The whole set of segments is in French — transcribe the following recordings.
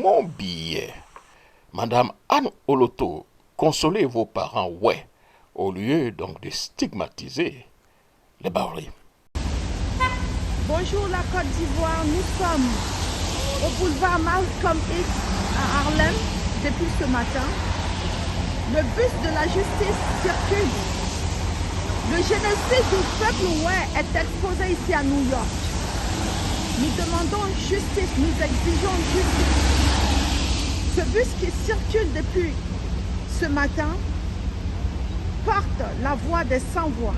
Mon billet, Madame Anne Oloto, consolez vos parents, ouais, au lieu donc de stigmatiser les Baoulés. Bonjour la Côte d'Ivoire, nous sommes au boulevard Malcolm X à Harlem depuis ce matin. Le bus de la justice circule. Le génocide du peuple ouais est exposé ici à New York. Nous demandons justice, nous exigeons justice. Ce bus qui circule depuis ce matin porte la voix des sans-voix,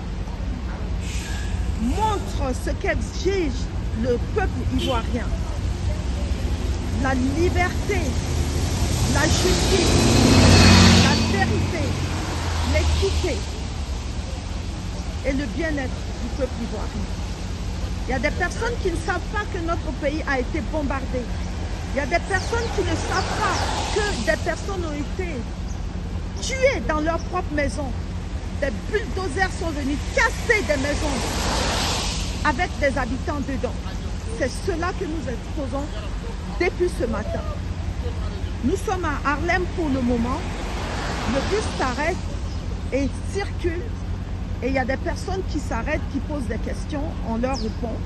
montre ce qu'exige le peuple ivoirien. La liberté, la justice, la vérité, l'équité et le bien-être du peuple ivoirien. Il y a des personnes qui ne savent pas que notre pays a été bombardé. Il y a des personnes qui ne savent pas que des personnes ont été tuées dans leur propre maison. Des bulldozers sont venus casser des maisons avec des habitants dedans. C'est cela que nous exposons depuis ce matin. Nous sommes à Harlem pour le moment. Le bus s'arrête et circule. Et il y a des personnes qui s'arrêtent, qui posent des questions. On leur répond.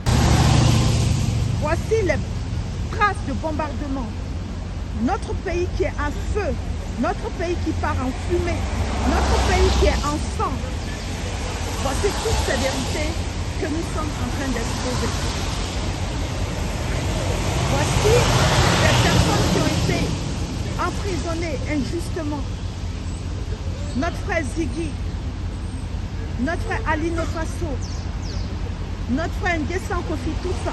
Voici les traces de bombardement. Notre pays qui est à feu. Notre pays qui part en fumée. Notre pays qui est en sang. Voici toutes ces vérités que nous sommes en train d'exposer. Voici des personnes qui ont été emprisonnées injustement. Notre frère Ziggy, notre frère Alino Faso, notre frère Nguessan Kofi Toussa.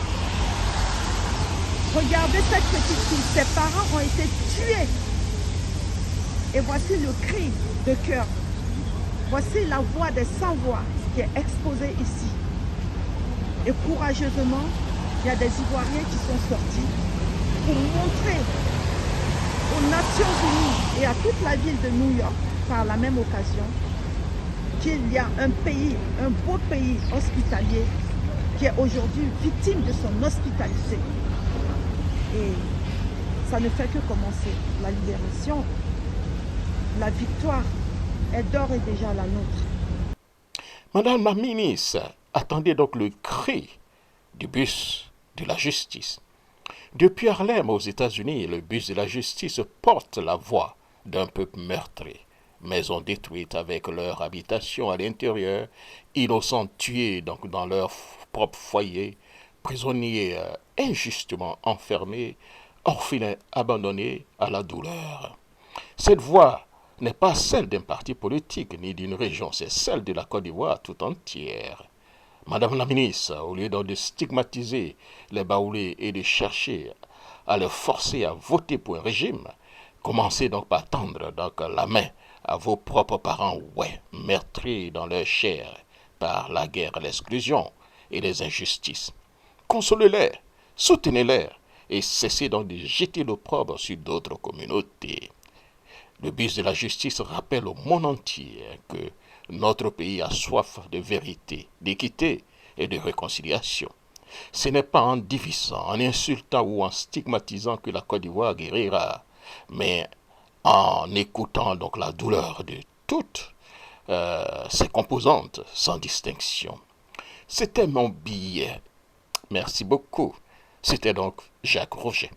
Regardez cette petite fille, ses parents ont été tués. Et voici le cri de cœur. Voici la voix des sans-voix qui est exposée ici. Et courageusement, il y a des Ivoiriens qui sont sortis pour montrer aux Nations Unies et à toute la ville de New York, par la même occasion, qu'il y a un pays, un beau pays hospitalier qui est aujourd'hui victime de son hospitalité. Et ça ne fait que commencer. La libération, la victoire est d'ores et déjà la nôtre. Madame la ministre, attendez donc le cri du bus de la justice. Depuis Harlem aux États-Unis, le bus de la justice porte la voix d'un peuple meurtri, maisons détruites avec leur habitation à l'intérieur, innocents tués donc dans leur propre foyer, prisonniers injustement enfermés, orphelins abandonnés à la douleur. Cette voix n'est pas celle d'un parti politique ni d'une région, c'est celle de la Côte d'Ivoire tout entière. Madame la ministre, au lieu de stigmatiser les Baoulés et de chercher à les forcer à voter pour un régime, commencez donc par tendre donc la main à vos propres parents, ouais, meurtris dans leur chair par la guerre, l'exclusion et les injustices. Consolez-les, soutenez-les et cessez donc de jeter l'opprobre sur d'autres communautés. Le bus de la justice rappelle au monde entier que notre pays a soif de vérité, d'équité et de réconciliation. Ce n'est pas en divisant, en insultant ou en stigmatisant que la Côte d'Ivoire guérira, mais en écoutant donc la douleur de toutes ses composantes sans distinction. C'était mon billet. Merci beaucoup. C'était donc Jacques Roger.